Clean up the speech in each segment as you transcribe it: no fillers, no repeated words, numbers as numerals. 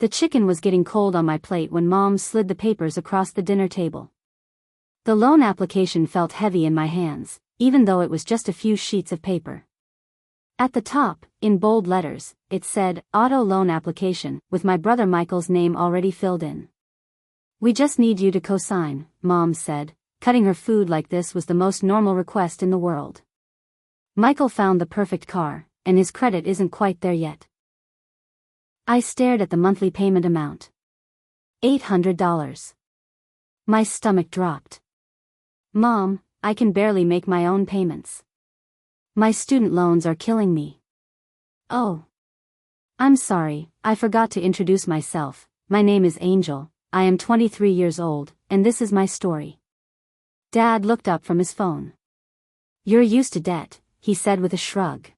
The chicken was getting cold on my plate when Mom slid the papers across the dinner table. The loan application felt heavy in my hands, even though it was just a few sheets of paper. At the top, in bold letters, it said, Auto Loan Application, with my brother Michael's name already filled in. "We just need you to cosign," Mom said. Cutting her food like this was the most normal request in the world. Michael found the perfect car, and his credit isn't quite there yet. I stared at the monthly payment amount. $800. My stomach dropped. "Mom, I can barely make my own payments. My student loans are killing me." "Oh. I'm sorry, I forgot to introduce myself. My name is Angel, I am 23 years old, and this is my story." Dad looked up from his phone. "You're used to debt," he said with a shrug.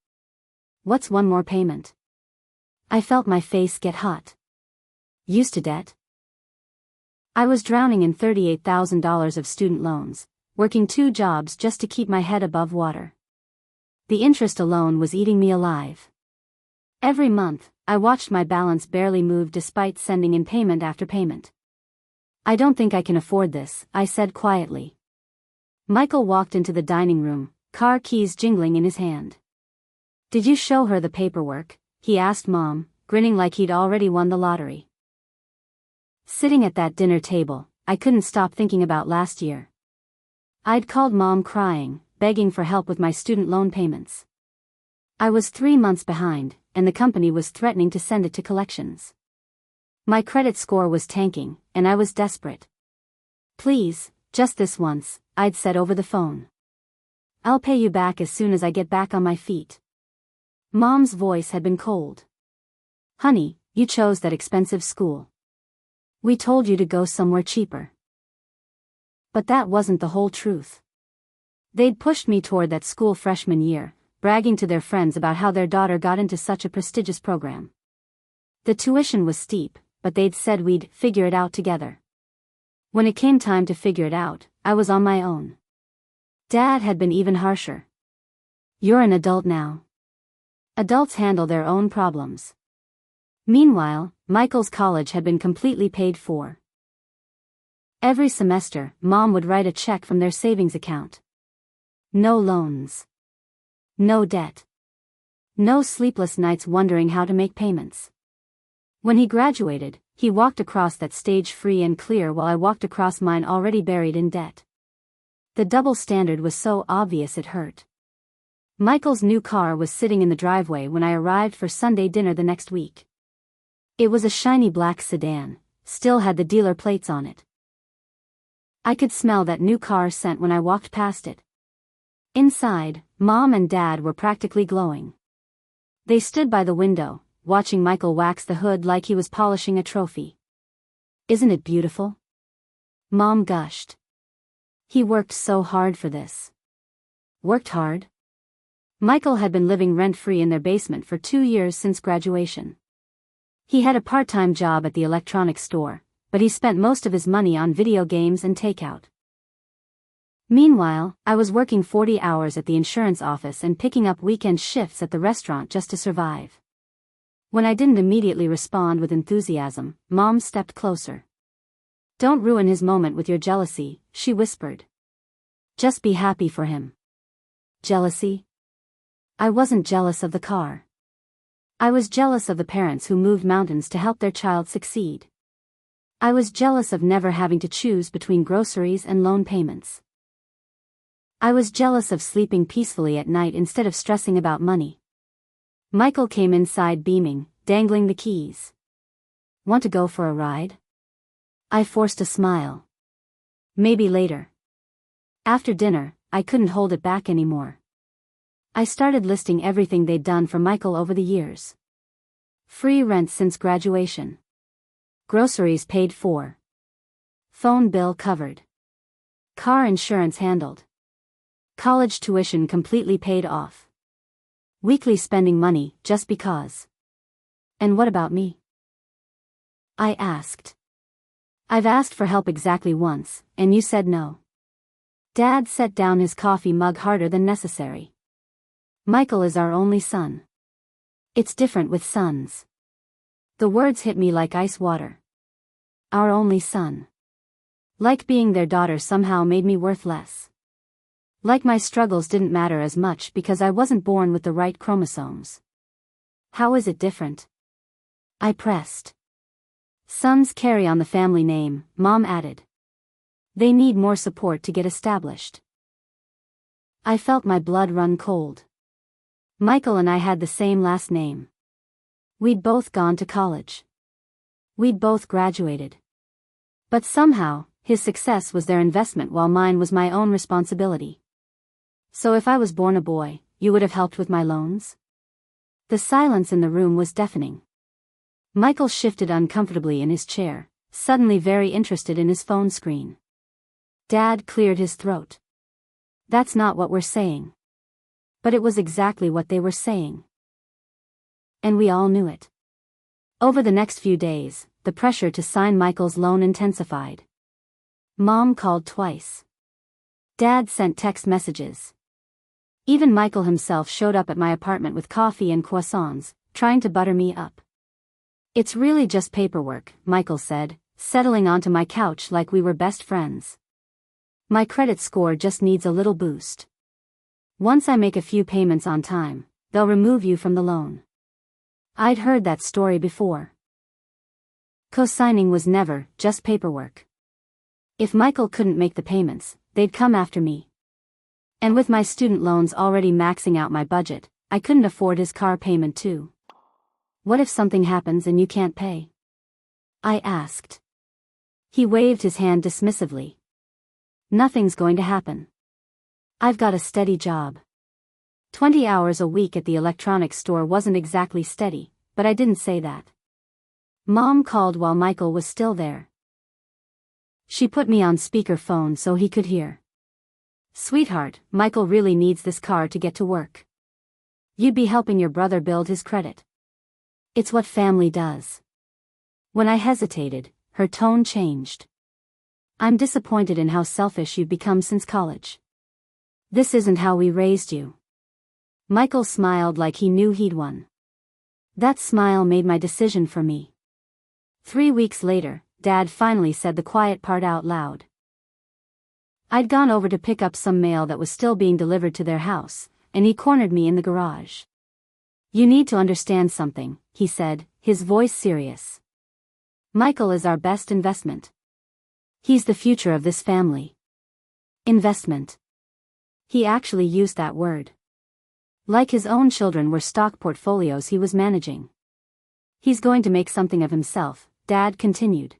"What's one more payment?" I felt my face get hot. Used to debt? I was drowning in $38,000 of student loans, working 2 jobs just to keep my head above water. The interest alone was eating me alive. Every month, I watched my balance barely move despite sending in payment after payment. "I don't think I can afford this," I said quietly. Michael walked into the dining room, car keys jingling in his hand. "Did you show her the paperwork?" he asked Mom, grinning like he'd already won the lottery. Sitting at that dinner table, I couldn't stop thinking about last year. I'd called Mom crying, begging for help with my student loan payments. I was 3 months behind, and the company was threatening to send it to collections. My credit score was tanking, and I was desperate. "Please, just this once," I'd said over the phone. "I'll pay you back as soon as I get back on my feet." Mom's voice had been cold. "Honey, you chose that expensive school. We told you to go somewhere cheaper." But that wasn't the whole truth. They'd pushed me toward that school freshman year, bragging to their friends about how their daughter got into such a prestigious program. The tuition was steep, but they'd said we'd figure it out together. When it came time to figure it out, I was on my own. Dad had been even harsher. "You're an adult now. Adults handle their own problems." Meanwhile, Michael's college had been completely paid for. Every semester, Mom would write a check from their savings account. No loans. No debt. No sleepless nights wondering how to make payments. When he graduated, he walked across that stage free and clear while I walked across mine already buried in debt. The double standard was so obvious it hurt. Michael's new car was sitting in the driveway when I arrived for Sunday dinner the next week. It was a shiny black sedan, still had the dealer plates on it. I could smell that new car scent when I walked past it. Inside, Mom and Dad were practically glowing. They stood by the window, watching Michael wax the hood like he was polishing a trophy. "Isn't it beautiful?" Mom gushed. "He worked so hard for this." Worked hard? Michael had been living rent-free in their basement for 2 years since graduation. He had a part-time job at the electronics store, but he spent most of his money on video games and takeout. Meanwhile, I was working 40 hours at the insurance office and picking up weekend shifts at the restaurant just to survive. When I didn't immediately respond with enthusiasm, Mom stepped closer. "Don't ruin his moment with your jealousy," she whispered. "Just be happy for him." Jealousy? I wasn't jealous of the car. I was jealous of the parents who moved mountains to help their child succeed. I was jealous of never having to choose between groceries and loan payments. I was jealous of sleeping peacefully at night instead of stressing about money. Michael came inside beaming, dangling the keys. "Want to go for a ride?" I forced a smile. "Maybe later." After dinner, I couldn't hold it back anymore. I started listing everything they'd done for Michael over the years. Free rent since graduation. Groceries paid for. Phone bill covered. Car insurance handled. College tuition completely paid off. Weekly spending money, just because. "And what about me?" I asked. "I've asked for help exactly once, and you said no." Dad set down his coffee mug harder than necessary. "Michael is our only son. It's different with sons. The words hit me like ice water. Our only son. Like being their daughter somehow made me worth less. Like my struggles didn't matter as much because I wasn't born with the right chromosomes. How is it different? I pressed. Sons carry on the family name, Mom added. They need more support to get established. I felt my blood run cold. Michael and I had the same last name. We'd both gone to college. We'd both graduated. But somehow, his success was their investment while mine was my own responsibility. So if I was born a boy, you would have helped with my loans? The silence in the room was deafening. Michael shifted uncomfortably in his chair, suddenly very interested in his phone screen. Dad cleared his throat. That's not what we're saying. But it was exactly what they were saying. And we all knew it. Over the next few days, the pressure to sign Michael's loan intensified. Mom called twice. Dad sent text messages. Even Michael himself showed up at my apartment with coffee and croissants, trying to butter me up. It's really just paperwork, Michael said, settling onto my couch like we were best friends. My credit score just needs a little boost. Once I make a few payments on time, they'll remove you from the loan. I'd heard that story before. Cosigning was never just paperwork. If Michael couldn't make the payments, they'd come after me. And with my student loans already maxing out my budget, I couldn't afford his car payment too. What if something happens and you can't pay? I asked. He waved his hand dismissively. Nothing's going to happen. I've got a steady job. 20 hours a week at the electronics store wasn't exactly steady, but I didn't say that. Mom called while Michael was still there. She put me on speakerphone so he could hear. Sweetheart, Michael really needs this car to get to work. You'd be helping your brother build his credit. It's what family does. When I hesitated, her tone changed. I'm disappointed in how selfish you've become since college. This isn't how we raised you. Michael smiled like he knew he'd won. That smile made my decision for me. 3 weeks later, Dad finally said the quiet part out loud. I'd gone over to pick up some mail that was still being delivered to their house, and he cornered me in the garage. You need to understand something, he said, his voice serious. Michael is our best investment. He's the future of this family. Investment. He actually used that word. Like his own children were stock portfolios he was managing. He's going to make something of himself, Dad continued.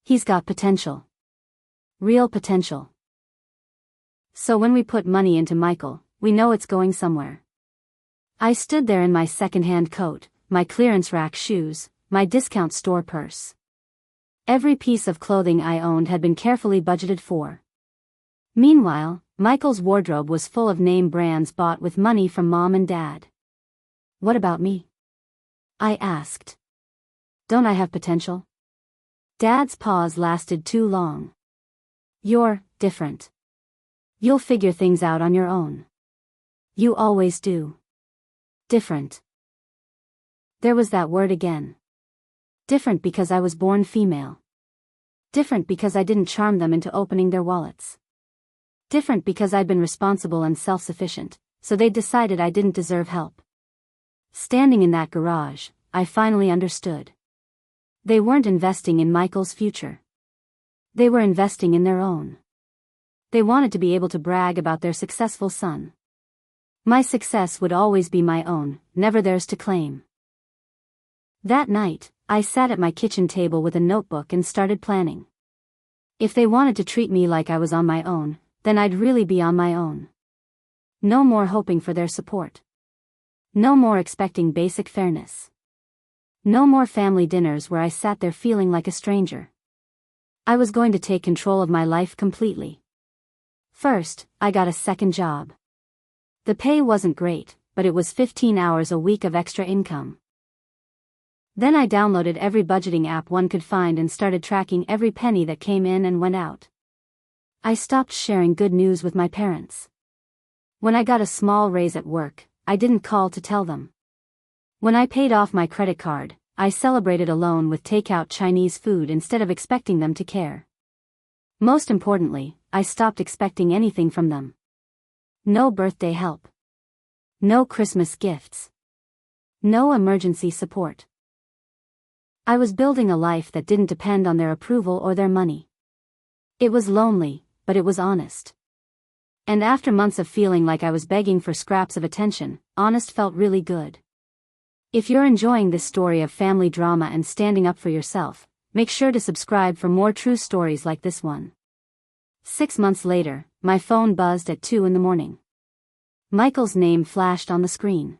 He's got potential. Real potential. So when we put money into Michael, we know it's going somewhere. I stood there in my second-hand coat, my clearance rack shoes, my discount store purse. Every piece of clothing I owned had been carefully budgeted for. Meanwhile, Michael's wardrobe was full of name brands bought with money from Mom and Dad. What about me? I asked. Don't I have potential? Dad's pause lasted too long. You're different. You'll figure things out on your own. You always do. Different. There was that word again. Different because I was born female. Different because I didn't charm them into opening their wallets. Different because I'd been responsible and self-sufficient, so they decided I didn't deserve help. Standing in that garage, I finally understood. They weren't investing in Michael's future. They were investing in their own. They wanted to be able to brag about their successful son. My success would always be my own, never theirs to claim. That night, I sat at my kitchen table with a notebook and started planning. If they wanted to treat me like I was on my own, then I'd really be on my own. No more hoping for their support. No more expecting basic fairness. No more family dinners where I sat there feeling like a stranger. I was going to take control of my life completely. First, I got a second job. The pay wasn't great, but it was 15 hours a week of extra income. Then I downloaded every budgeting app one could find and started tracking every penny that came in and went out. I stopped sharing good news with my parents. When I got a small raise at work, I didn't call to tell them. When I paid off my credit card, I celebrated alone with takeout Chinese food instead of expecting them to care. Most importantly, I stopped expecting anything from them. No birthday help. No Christmas gifts. No emergency support. I was building a life that didn't depend on their approval or their money. It was lonely, but it was honest. And after months of feeling like I was begging for scraps of attention, honest felt really good. If you're enjoying this story of family drama and standing up for yourself, make sure to subscribe for more true stories like this one. 6 months later, my phone buzzed at 2 in the morning. Michael's name flashed on the screen.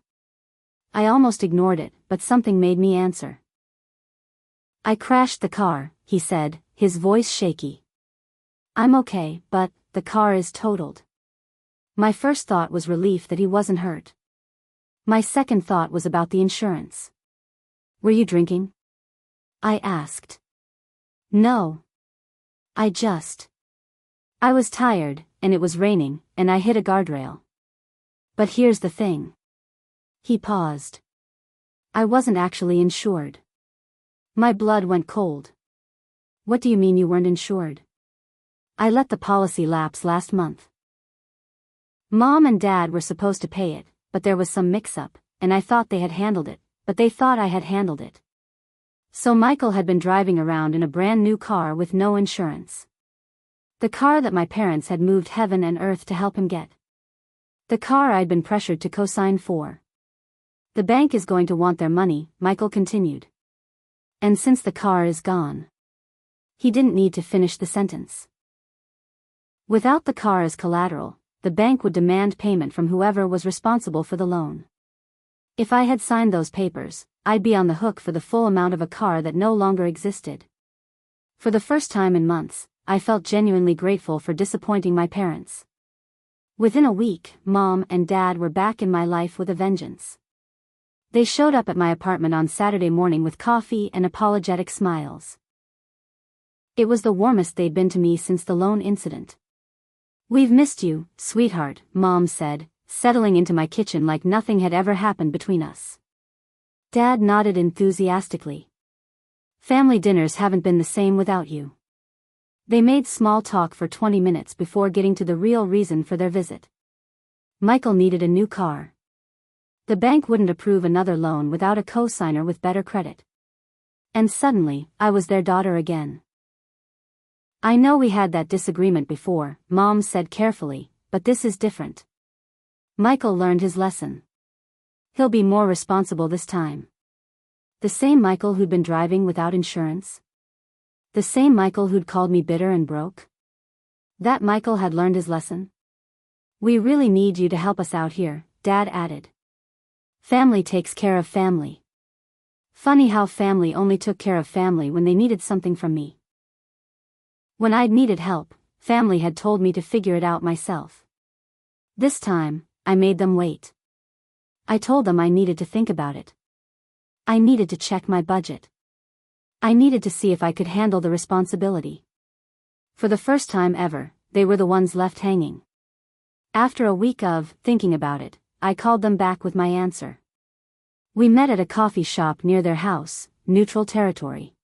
I almost ignored it, but something made me answer. I crashed the car, he said, his voice shaky. I'm okay, but the car is totaled. My first thought was relief that he wasn't hurt. My second thought was about the insurance. Were you drinking? I asked. No. I was tired, and it was raining, and I hit a guardrail. But here's the thing. He paused. I wasn't actually insured. My blood went cold. What do you mean you weren't insured? I let the policy lapse last month. Mom and Dad were supposed to pay it, but there was some mix-up, and I thought they had handled it, but they thought I had handled it. So Michael had been driving around in a brand new car with no insurance. The car that my parents had moved heaven and earth to help him get. The car I'd been pressured to cosign for. The bank is going to want their money, Michael continued. And since the car is gone. He didn't need to finish the sentence. Without the car as collateral, the bank would demand payment from whoever was responsible for the loan. If I had signed those papers, I'd be on the hook for the full amount of a car that no longer existed. For the first time in months, I felt genuinely grateful for disappointing my parents. Within a week, Mom and Dad were back in my life with a vengeance. They showed up at my apartment on Saturday morning with coffee and apologetic smiles. It was the warmest they'd been to me since the loan incident. We've missed you, sweetheart, Mom said, settling into my kitchen like nothing had ever happened between us. Dad nodded enthusiastically. Family dinners haven't been the same without you. They made small talk for 20 minutes before getting to the real reason for their visit. Michael needed a new car. The bank wouldn't approve another loan without a co-signer with better credit. And suddenly, I was their daughter again. I know we had that disagreement before, Mom said carefully, but this is different. Michael learned his lesson. He'll be more responsible this time. The same Michael who'd been driving without insurance? The same Michael who'd called me bitter and broke? That Michael had learned his lesson? We really need you to help us out here, Dad added. Family takes care of family. Funny how family only took care of family when they needed something from me. When I'd needed help, family had told me to figure it out myself. This time, I made them wait. I told them I needed to think about it. I needed to check my budget. I needed to see if I could handle the responsibility. For the first time ever, they were the ones left hanging. After a week of thinking about it, I called them back with my answer. We met at a coffee shop near their house, neutral territory.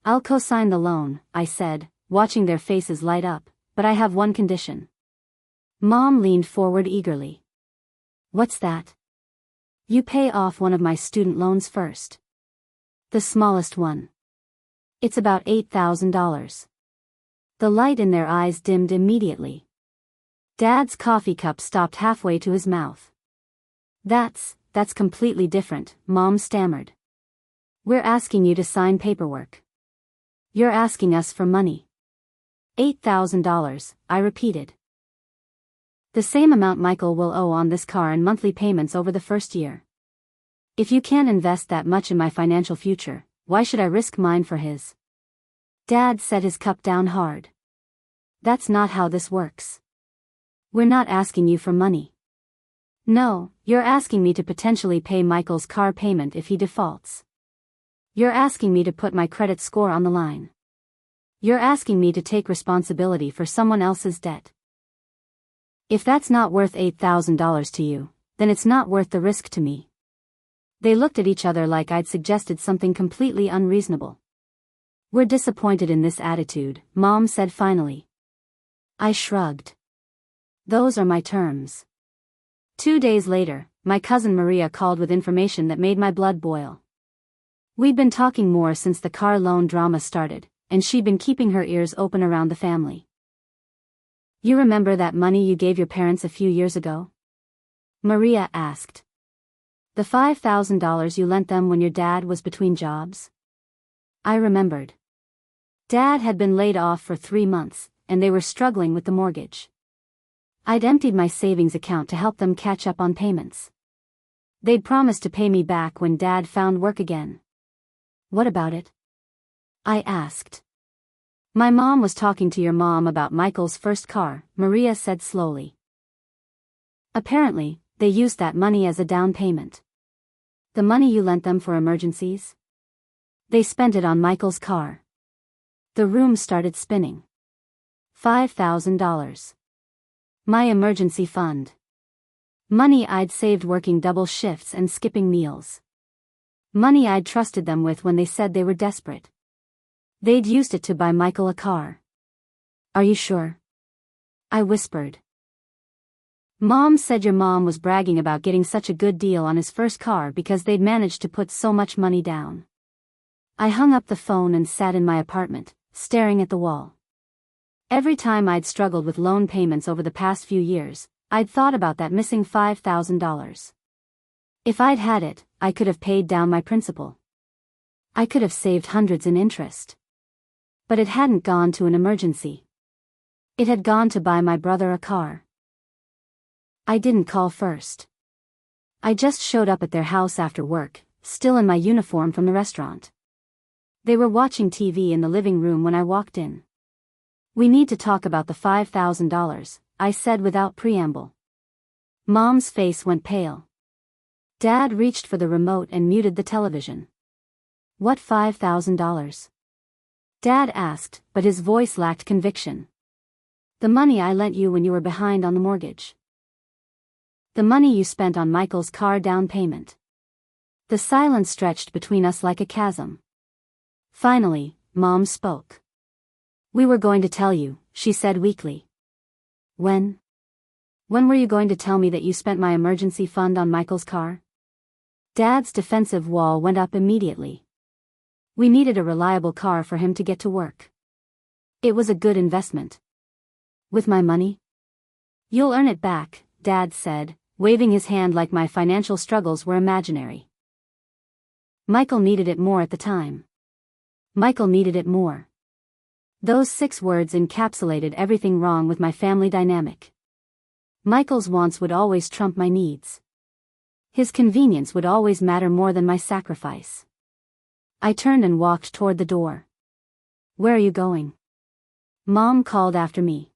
I'll co-sign the loan, I said, watching their faces light up, but I have one condition. Mom leaned forward eagerly. What's that? You pay off one of my student loans first. The smallest one. It's about $8,000. The light in their eyes dimmed immediately. Dad's coffee cup stopped halfway to his mouth. That's completely different, Mom stammered. We're asking you to sign paperwork. You're asking us for money. $8,000, I repeated. The same amount Michael will owe on this car in monthly payments over the first year. If you can't invest that much in my financial future, why should I risk mine for his? Dad set his cup down hard. That's not how this works. We're not asking you for money. No, you're asking me to potentially pay Michael's car payment if he defaults. You're asking me to put my credit score on the line. You're asking me to take responsibility for someone else's debt. If that's not worth $8,000 to you, then it's not worth the risk to me. They looked at each other like I'd suggested something completely unreasonable. "We're disappointed in this attitude," Mom said finally. I shrugged. "Those are my terms." 2 days later, my cousin Maria called with information that made my blood boil. We'd been talking more since the car loan drama started, and she'd been keeping her ears open around the family. "You remember that money you gave your parents a few years ago?" Maria asked. "The $5,000 you lent them when your dad was between jobs?" I remembered. Dad had been laid off for 3 months, and they were struggling with the mortgage. I'd emptied my savings account to help them catch up on payments. They'd promised to pay me back when Dad found work again. "What about it?" I asked. "My mom was talking to your mom about Michael's first car," Maria said slowly. "Apparently, they used that money as a down payment. The money you lent them for emergencies? They spent it on Michael's car." The room started spinning. $5,000. My emergency fund. Money I'd saved working double shifts and skipping meals. Money I'd trusted them with when they said they were desperate. They'd used it to buy Michael a car. "Are you sure?" I whispered. "Mom said your mom was bragging about getting such a good deal on his first car because they'd managed to put so much money down." I hung up the phone and sat in my apartment, staring at the wall. Every time I'd struggled with loan payments over the past few years, I'd thought about that missing $5,000. If I'd had it, I could have paid down my principal. I could have saved hundreds in interest. But it hadn't gone to an emergency. It had gone to buy my brother a car. I didn't call first. I just showed up at their house after work, still in my uniform from the restaurant. They were watching TV in the living room when I walked in. "We need to talk about the $5,000, I said without preamble. Mom's face went pale. Dad reached for the remote and muted the television. "What $5,000? Dad asked, but his voice lacked conviction. "The money I lent you when you were behind on the mortgage. The money you spent on Michael's car down payment." The silence stretched between us like a chasm. Finally, Mom spoke. "We were going to tell you," she said weakly. "When? When were you going to tell me that you spent my emergency fund on Michael's car?" Dad's defensive wall went up immediately. We needed a reliable car for him to get to work. It was a good investment. "With my money?" "You'll earn it back," Dad said, waving his hand like my financial struggles were imaginary. Michael needed it more at the time. Michael needed it more. Those 6 words encapsulated everything wrong with my family dynamic. Michael's wants would always trump my needs. His convenience would always matter more than my sacrifice. I turned and walked toward the door. "Where are you going?" Mom called after me.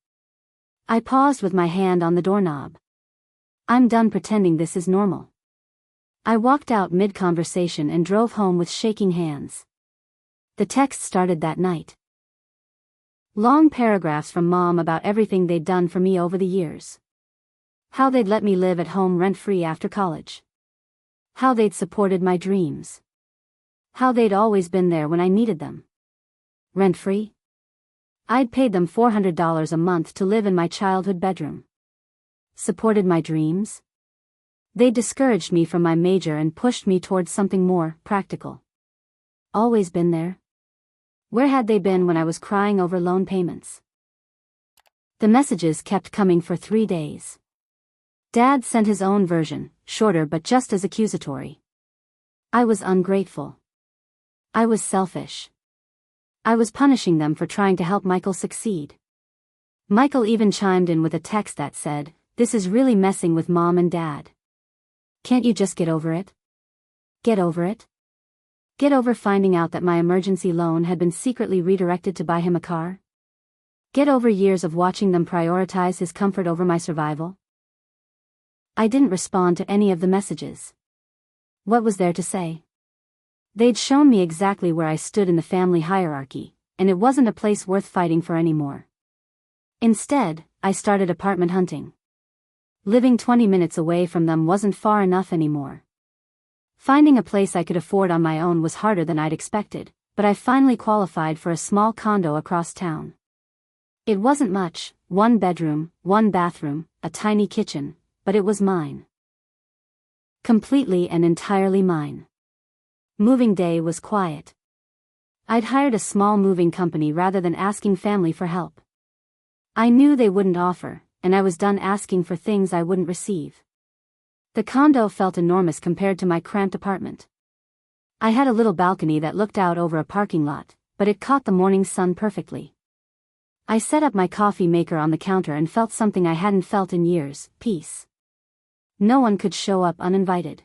I paused with my hand on the doorknob. I'm done pretending this is normal. I walked out mid-conversation and drove home with shaking hands. The text started that night. Long paragraphs from Mom about everything they'd done for me over the years. How they'd let me live at home rent-free after college. How they'd supported my dreams. How they'd always been there when I needed them. Rent-free? I'd paid them $400 a month to live in my childhood bedroom. Supported my dreams? They discouraged me from my major and pushed me towards something more practical. Always been there? Where had they been when I was crying over loan payments? The messages kept coming for 3 days. Dad sent his own version, shorter but just as accusatory. I was ungrateful. I was selfish. I was punishing them for trying to help Michael succeed. Michael even chimed in with a text that said, "This is really messing with Mom and Dad. Can't you just get over it? Get over it? Get over finding out that my emergency loan had been secretly redirected to buy him a car? Get over years of watching them prioritize his comfort over my survival?" I didn't respond to any of the messages. What was there to say? They'd shown me exactly where I stood in the family hierarchy, and it wasn't a place worth fighting for anymore. Instead, I started apartment hunting. Living 20 minutes away from them wasn't far enough anymore. Finding a place I could afford on my own was harder than I'd expected, but I finally qualified for a small condo across town. It wasn't much, 1 bedroom, 1 bathroom, a tiny kitchen, but it was mine. Completely and entirely mine. Moving day was quiet. I'd hired a small moving company rather than asking family for help. I knew they wouldn't offer, and I was done asking for things I wouldn't receive. The condo felt enormous compared to my cramped apartment. I had a little balcony that looked out over a parking lot, but it caught the morning sun perfectly. I set up my coffee maker on the counter and felt something I hadn't felt in years: peace. No one could show up uninvited.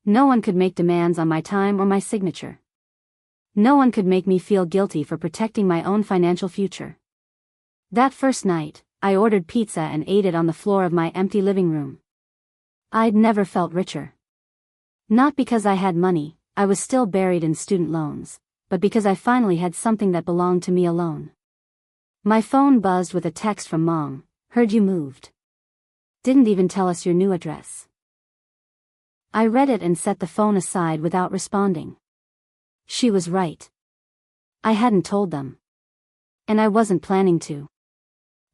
No one could make demands on my time or my signature. No one could make me feel guilty for protecting my own financial future. That first night, I ordered pizza and ate it on the floor of my empty living room. I'd never felt richer. Not because I had money, I was still buried in student loans, but because I finally had something that belonged to me alone. My phone buzzed with a text from Mom. "Heard you moved. Didn't even tell us your new address." I read it and set the phone aside without responding. She was right. I hadn't told them. And I wasn't planning to.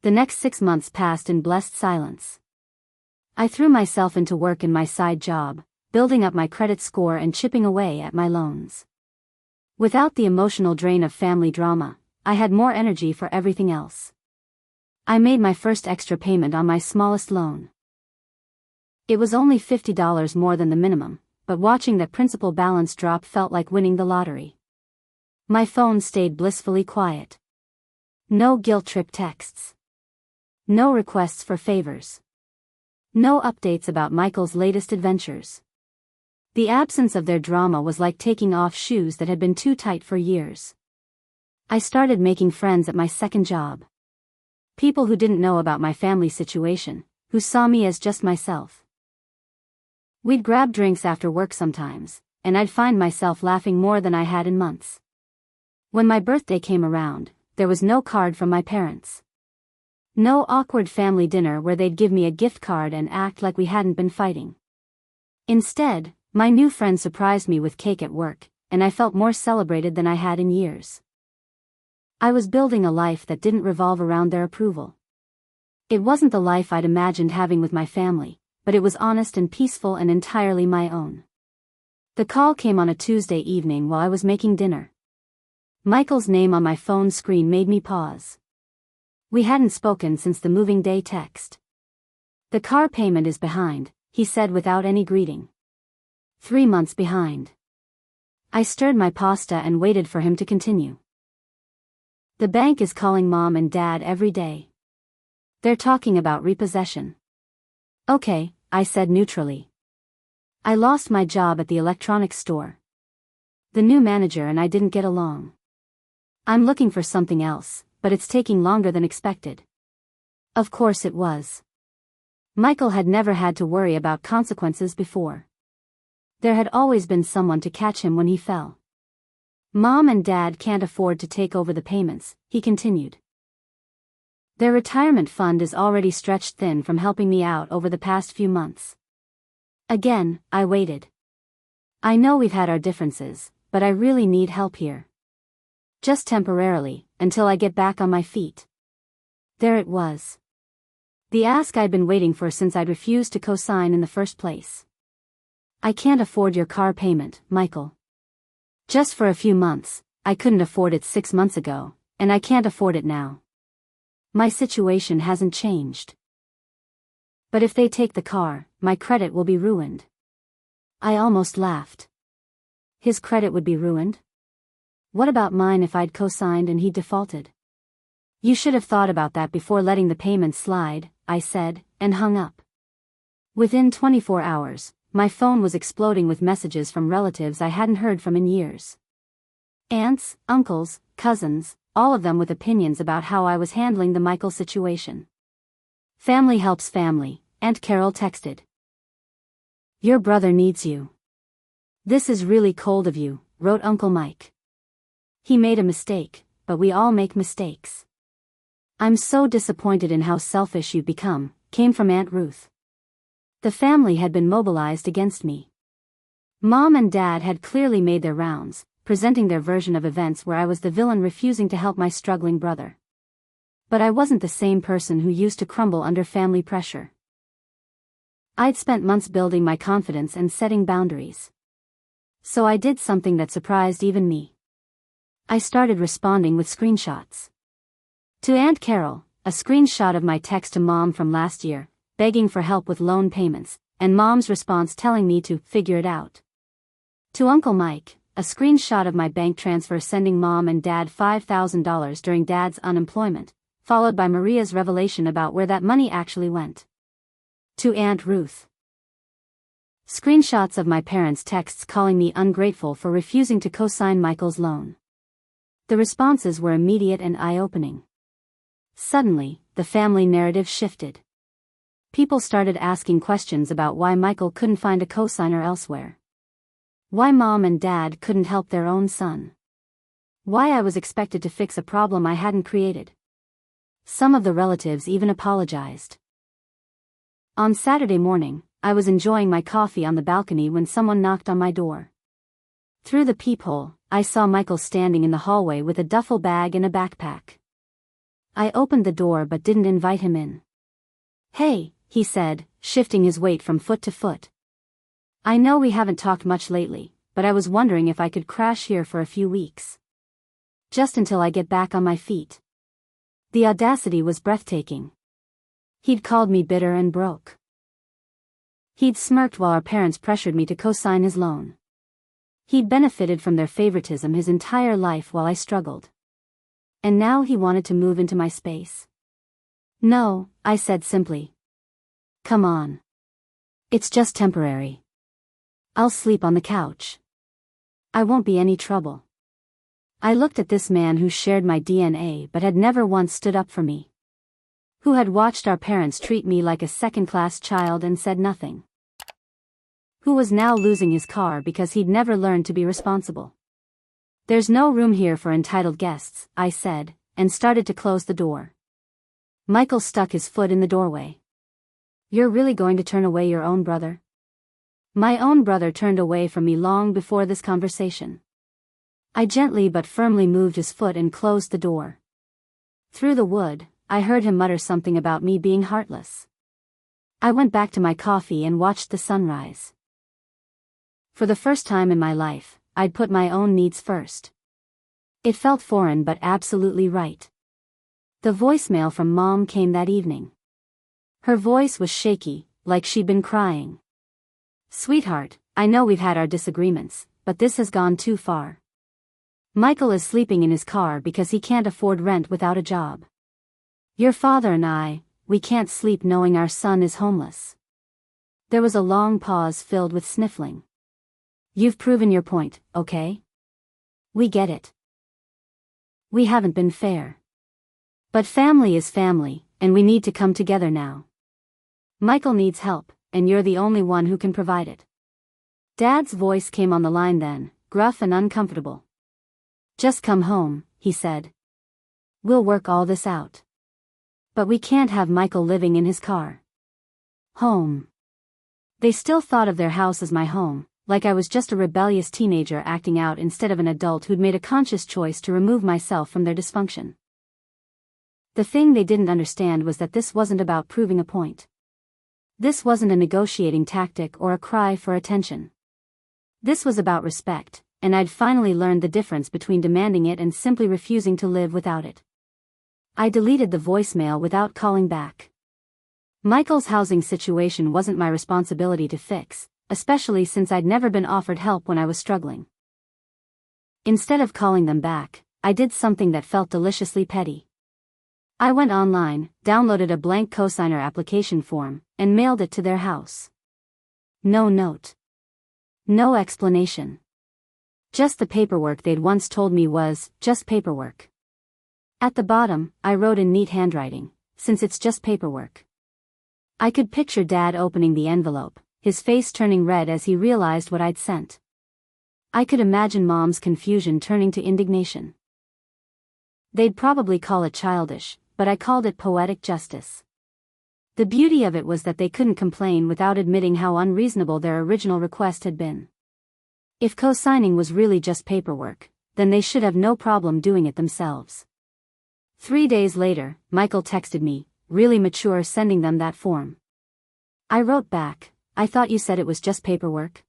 The next 6 months passed in blessed silence. I threw myself into work in my side job, building up my credit score and chipping away at my loans. Without the emotional drain of family drama, I had more energy for everything else. I made my first extra payment on my smallest loan. It was only $50 more than the minimum, but watching that principal balance drop felt like winning the lottery. My phone stayed blissfully quiet. No guilt trip texts. No requests for favors. No updates about Michael's latest adventures. The absence of their drama was like taking off shoes that had been too tight for years. I started making friends at my second job. People who didn't know about my family situation, who saw me as just myself. We'd grab drinks after work sometimes, and I'd find myself laughing more than I had in months. When my birthday came around, there was no card from my parents. No awkward family dinner where they'd give me a gift card and act like we hadn't been fighting. Instead, my new friend surprised me with cake at work, and I felt more celebrated than I had in years. I was building a life that didn't revolve around their approval. It wasn't the life I'd imagined having with my family, but it was honest and peaceful and entirely my own. The call came on a Tuesday evening while I was making dinner. Michael's name on my phone screen made me pause. We hadn't spoken since the moving day text. "The car payment is behind," he said without any greeting. 3 months behind. I stirred my pasta and waited for him to continue. "The bank is calling Mom and Dad every day. They're talking about repossession." "Okay," I said neutrally. I lost my job at the electronics store. The new manager and I didn't get along. I'm looking for something else, but it's taking longer than expected. Of course it was. Michael had never had to worry about consequences before. There had always been someone to catch him when he fell. "Mom and Dad can't afford to take over the payments," he continued. "Their retirement fund is already stretched thin from helping me out over the past few months." Again, I waited. "I know we've had our differences, but I really need help here. Just temporarily, until I get back on my feet." There it was. The ask I'd been waiting for since I'd refused to cosign in the first place. "I can't afford your car payment, Michael. Just for a few months. I couldn't afford it 6 months ago, and I can't afford it now. My situation hasn't changed. But if they take the car, my credit will be ruined." I almost laughed. His credit would be ruined? What about mine if I'd co-signed and he defaulted? "You should have thought about that before letting the payments slide," I said, and hung up. Within 24 hours, my phone was exploding with messages from relatives I hadn't heard from in years. Aunts, uncles, cousins, all of them with opinions about how I was handling the Michael situation. "Family helps family," Aunt Carol texted. "Your brother needs you. This is really cold of you," wrote Uncle Mike. "He made a mistake, but we all make mistakes." "I'm so disappointed in how selfish you've become," came from Aunt Ruth. The family had been mobilized against me. Mom and Dad had clearly made their rounds, presenting their version of events where I was the villain refusing to help my struggling brother. But I wasn't the same person who used to crumble under family pressure. I'd spent months building my confidence and setting boundaries. So I did something that surprised even me. I started responding with screenshots. To Aunt Carol, a screenshot of my text to Mom from last year, begging for help with loan payments, and Mom's response telling me to figure it out. To Uncle Mike, a screenshot of my bank transfer sending Mom and Dad $5,000 during Dad's unemployment, followed by Maria's revelation about where that money actually went. To Aunt Ruth. Screenshots of my parents' texts calling me ungrateful for refusing to co-sign Michael's loan. The responses were immediate and eye-opening. Suddenly, the family narrative shifted. People started asking questions about why Michael couldn't find a co-signer elsewhere. Why Mom and Dad couldn't help their own son. Why I was expected to fix a problem I hadn't created. Some of the relatives even apologized. On Saturday morning, I was enjoying my coffee on the balcony when someone knocked on my door. Through the peephole, I saw Michael standing in the hallway with a duffel bag and a backpack. I opened the door but didn't invite him in. "Hey," he said, shifting his weight from foot to foot. "I know we haven't talked much lately, but I was wondering if I could crash here for a few weeks. Just until I get back on my feet." The audacity was breathtaking. He'd called me bitter and broke. He'd smirked while our parents pressured me to co-sign his loan. He'd benefited from their favoritism his entire life while I struggled. And now he wanted to move into my space. "No," I said simply. "Come on. It's just temporary. I'll sleep on the couch. I won't be any trouble." I looked at this man who shared my DNA but had never once stood up for me. Who had watched our parents treat me like a second-class child and said nothing. Who was now losing his car because he'd never learned to be responsible. "There's no room here for entitled guests," I said, and started to close the door. Michael stuck his foot in the doorway. "You're really going to turn away your own brother?" My own brother turned away from me long before this conversation. I gently but firmly moved his foot and closed the door. Through the wood, I heard him mutter something about me being heartless. I went back to my coffee and watched the sunrise. For the first time in my life, I'd put my own needs first. It felt foreign but absolutely right. The voicemail from Mom came that evening. Her voice was shaky, like she'd been crying. "Sweetheart, I know we've had our disagreements, but this has gone too far. Michael is sleeping in his car because he can't afford rent without a job. Your father and we can't sleep knowing our son is homeless." There was a long pause filled with sniffling. "You've proven your point, okay? We get it. We haven't been fair. But family is family, and we need to come together now. Michael needs help, and you're the only one who can provide it." Dad's voice came on the line then, gruff and uncomfortable. "Just come home," he said. "We'll work all this out. But we can't have Michael living in his car." Home. They still thought of their house as my home, like I was just a rebellious teenager acting out instead of an adult who'd made a conscious choice to remove myself from their dysfunction. The thing they didn't understand was that this wasn't about proving a point. This wasn't a negotiating tactic or a cry for attention. This was about respect, and I'd finally learned the difference between demanding it and simply refusing to live without it. I deleted the voicemail without calling back. Michael's housing situation wasn't my responsibility to fix, especially since I'd never been offered help when I was struggling. Instead of calling them back, I did something that felt deliciously petty. I went online, downloaded a blank cosigner application form, and mailed it to their house. No note. No explanation. Just the paperwork they'd once told me was just paperwork. At the bottom, I wrote in neat handwriting, "Since it's just paperwork." I could picture Dad opening the envelope, his face turning red as he realized what I'd sent. I could imagine Mom's confusion turning to indignation. They'd probably call it childish, but I called it poetic justice. The beauty of it was that they couldn't complain without admitting how unreasonable their original request had been. If co-signing was really just paperwork, then they should have no problem doing it themselves. 3 days later, Michael texted me, really mature, sending them that form. I wrote back, I thought you said it was just paperwork.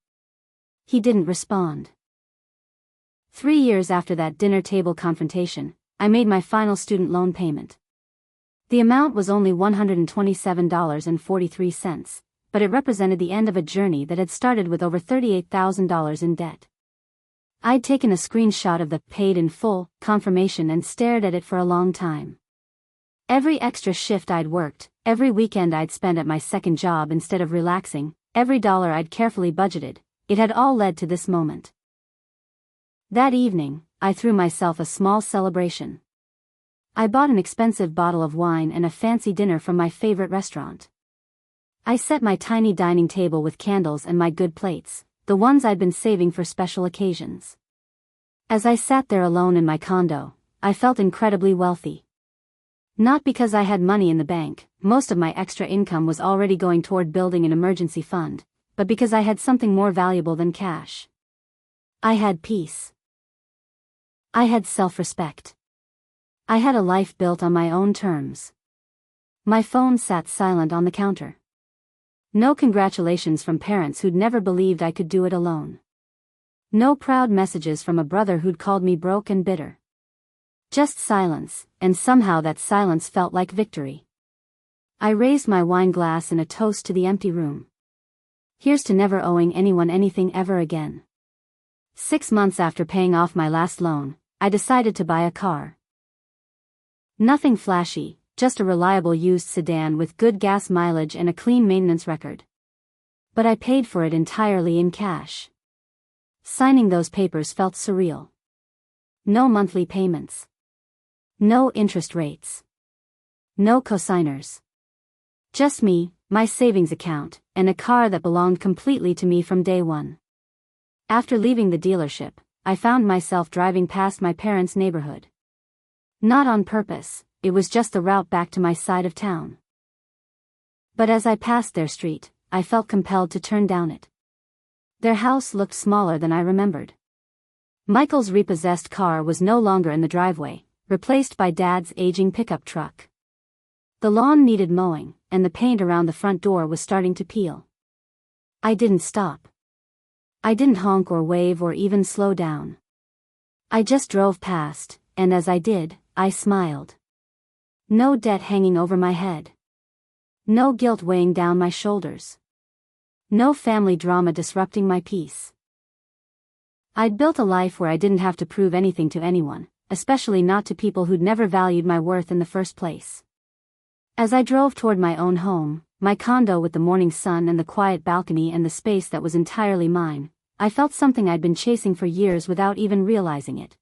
He didn't respond. 3 years after that dinner table confrontation, I made my final student loan payment. The amount was only $127.43, but it represented the end of a journey that had started with over $38,000 in debt. I'd taken a screenshot of the paid in full confirmation and stared at it for a long time. Every extra shift I'd worked, every weekend I'd spent at my second job instead of relaxing, every dollar I'd carefully budgeted, it had all led to this moment. That evening, I threw myself a small celebration. I bought an expensive bottle of wine and a fancy dinner from my favorite restaurant. I set my tiny dining table with candles and my good plates, the ones I'd been saving for special occasions. As I sat there alone in my condo, I felt incredibly wealthy. Not because I had money in the bank, most of my extra income was already going toward building an emergency fund, but because I had something more valuable than cash. I had peace. I had self-respect. I had a life built on my own terms. My phone sat silent on the counter. No congratulations from parents who'd never believed I could do it alone. No proud messages from a brother who'd called me broke and bitter. Just silence, and somehow that silence felt like victory. I raised my wine glass in a toast to the empty room. Here's to never owing anyone anything ever again. 6 months after paying off my last loan, I decided to buy a car. Nothing flashy, just a reliable used sedan with good gas mileage and a clean maintenance record. But I paid for it entirely in cash. Signing those papers felt surreal. No monthly payments. No interest rates. No cosigners. Just me, my savings account, and a car that belonged completely to me from day one. After leaving the dealership, I found myself driving past my parents' neighborhood. Not on purpose, it was just the route back to my side of town. But as I passed their street, I felt compelled to turn down it. Their house looked smaller than I remembered. Michael's repossessed car was no longer in the driveway, replaced by Dad's aging pickup truck. The lawn needed mowing, and the paint around the front door was starting to peel. I didn't stop. I didn't honk or wave or even slow down. I just drove past, and as I did, I smiled. No debt hanging over my head. No guilt weighing down my shoulders. No family drama disrupting my peace. I'd built a life where I didn't have to prove anything to anyone, especially not to people who'd never valued my worth in the first place. As I drove toward my own home, my condo with the morning sun and the quiet balcony and the space that was entirely mine, I felt something I'd been chasing for years without even realizing it.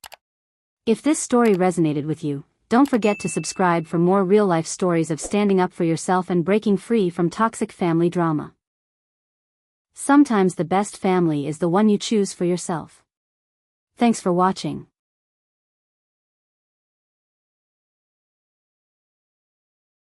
If this story resonated with you, don't forget to subscribe for more real-life stories of standing up for yourself and breaking free from toxic family drama. Sometimes the best family is the one you choose for yourself. Thanks for watching.